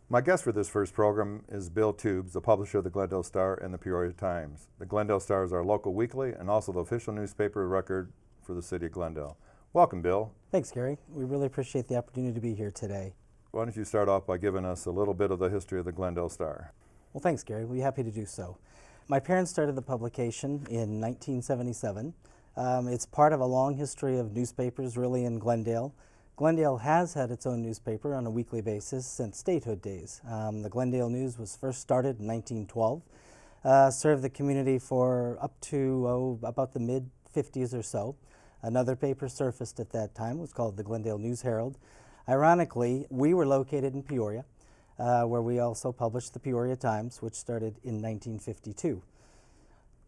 My guest for this first program is Bill Toops, the publisher of the Glendale Star and the Peoria Times. The Glendale Star is our local weekly and also the official newspaper of record for the city of Glendale. Welcome, Bill. Thanks, Gary. We really appreciate the opportunity to be here today. Why don't you start off by giving us a little bit of the history of the Glendale Star? Well, thanks, Gary. We'll be happy to do so. My parents started the publication in 1977. It's part of a long history of newspapers, really, in Glendale. Glendale has had its own newspaper on a weekly basis since statehood days. The Glendale News was first started in 1912, served the community for up to about the mid-50s or so. Another paper surfaced at that time. It was called the Glendale News Herald. Ironically, we were located in Peoria, where we also published the Peoria Times, which started in 1952.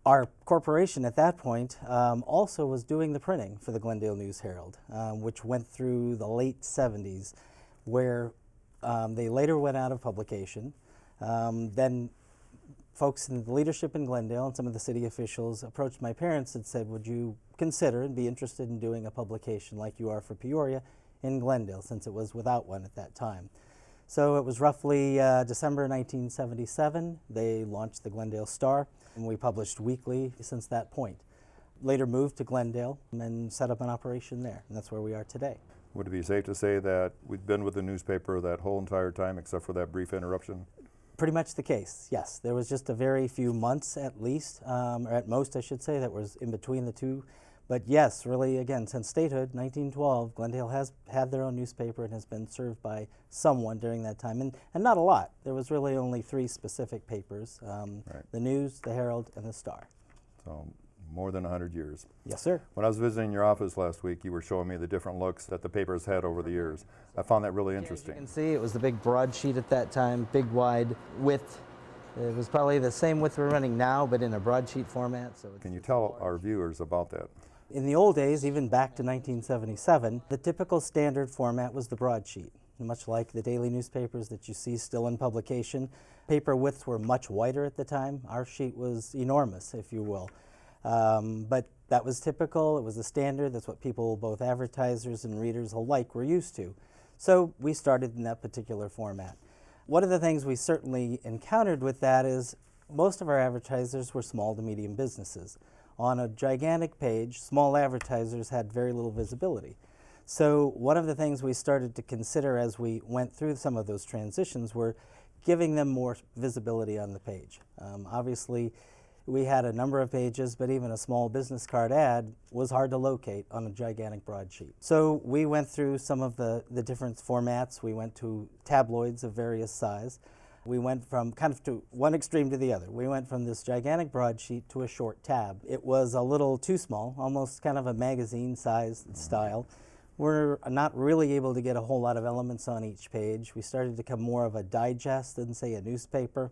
Our corporation at that point also was doing the printing for the Glendale News Herald, which went through the late 70s, where they later went out of publication. Then folks in the leadership in Glendale and some of the city officials approached my parents and said, would you consider and be interested in doing a publication like you are for Peoria in Glendale, since it was without one at that time. So it was roughly December 1977, they launched the Glendale Star, and we published weekly since that point. Later moved to Glendale and set up an operation there, and that's where we are today. Would it be safe to say that we've been with the newspaper that whole entire time except for that brief interruption? Pretty much the case, yes. There was just a very few months at least, or at most I should say, that was in between the two. But yes, really, again, since statehood, 1912, Glendale has had their own newspaper and has been served by someone during that time, and not a lot. There was really only three specific papers, Right. the News, the Herald, and the Star. So more than 100 years. Yes, sir. When I was visiting your office last week, you were showing me the different looks that the paper's had over the years. I found that really As interesting. you can see, it was the big broadsheet at that time, big wide width. It was probably the same width we're running now, but in a broadsheet format. So Can you tell our viewers about that? in the old days, even back to 1977, the typical standard format was the broadsheet. Much like the daily newspapers that you see still in publication, paper widths were much wider at the time. Our sheet was enormous, if you will. But that was typical, it was the standard, that's what people, both advertisers and readers alike, were used to. So we started in that particular format. One of the things we certainly encountered with that is most of our advertisers were small to medium businesses. On a gigantic page, small advertisers had very little visibility. So one of the things we started to consider as we went through some of those transitions were giving them more visibility on the page. Obviously, we had a number of pages, but even a small business card ad was hard to locate on a gigantic broadsheet. So we went through some of the different formats. We went to tabloids of various size. We went from kind of to one extreme to the other. We went from this gigantic broadsheet to a short tab. It was a little too small, almost kind of a magazine-sized style. We're not really able to get a whole lot of elements on each page. We started to become more of a digest than, say, a newspaper.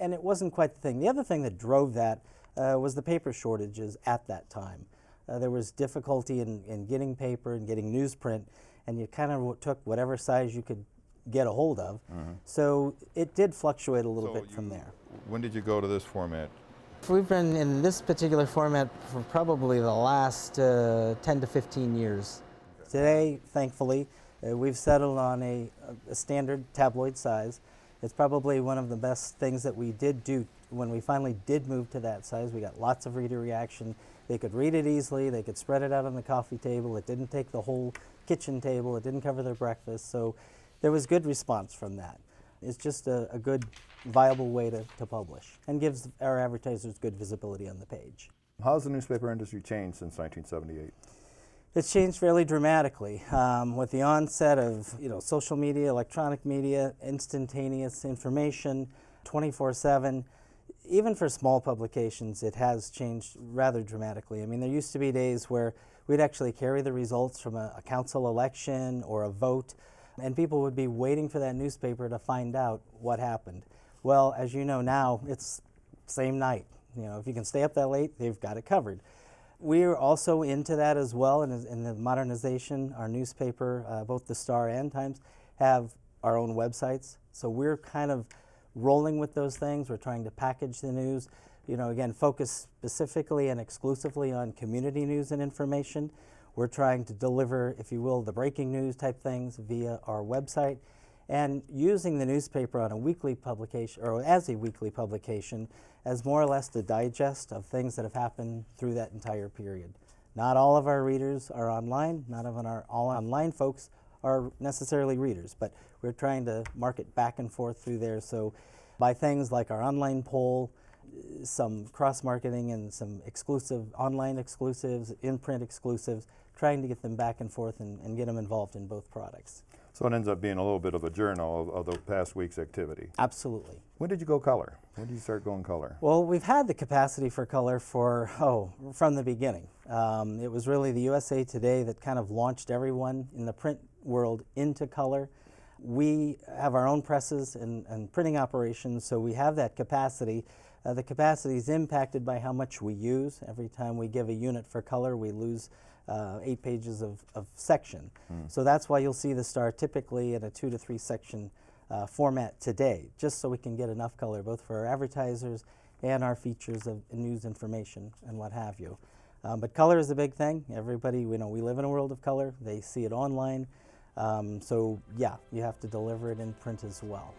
And it wasn't quite the thing. The other thing that drove that was the paper shortages at that time. There was difficulty in getting paper and getting newsprint, and you kind of took whatever size you could get a hold of. So it did fluctuate a little bit from there. When did you go to this format? We've been in this particular format for probably the last 10 to 15 years. Today, thankfully, we've settled on a standard tabloid size. It's probably one of the best things that we did do when we finally did move to that size. We got lots of reader reaction. They could read it easily. They could spread it out on the coffee table. It didn't take the whole kitchen table. It didn't cover their breakfast. So there was good response from that. It's just a good, viable way to publish and gives our advertisers good visibility on the page. How's the newspaper industry changed since 1978? It's changed fairly dramatically with the onset of social media, electronic media, instantaneous information, 24/7. Even for small publications, it has changed rather dramatically. I mean, there used to be days where we'd actually carry the results from a council election or a vote, and people would be waiting for that newspaper to find out what happened. Well, as you know now, it's same night. If you can stay up that late, they've got it covered. We're also into that as well, and in the modernization, our newspaper, both the Star and Times, have our own websites. So we're kind of rolling with those things. We're trying to package the news, again, focus specifically and exclusively on community news and information. We're trying to deliver, if you will, the breaking news type things via our website. and using the newspaper on a weekly publication, or as a weekly publication, as more or less the digest of things that have happened through that entire period. Not all of our readers are online, not of our all online folks are necessarily readers, but we're trying to market back and forth through there. So by things like our online poll, some cross-marketing and some exclusive online exclusives, in-print exclusives, trying to get them back and forth and get them involved in both products. So it ends up being a little bit of a journal of the past week's activity. Absolutely. When did you go color? When did you start going color? Well, we've had the capacity for color from the beginning. It was really the USA Today that kind of launched everyone in the print world into color. We have our own presses and printing operations, so we have that capacity. The capacity is impacted by how much we use. Every time we give a unit for color, we lose 8 pages of section. So that's why you'll see the Star typically in a 2 to 3 section format today, just so we can get enough color, both for our advertisers and our features of news information and what have you. But color is a big thing. Everybody, we live in a world of color. They see it online. So yeah, you have to deliver it in print as well.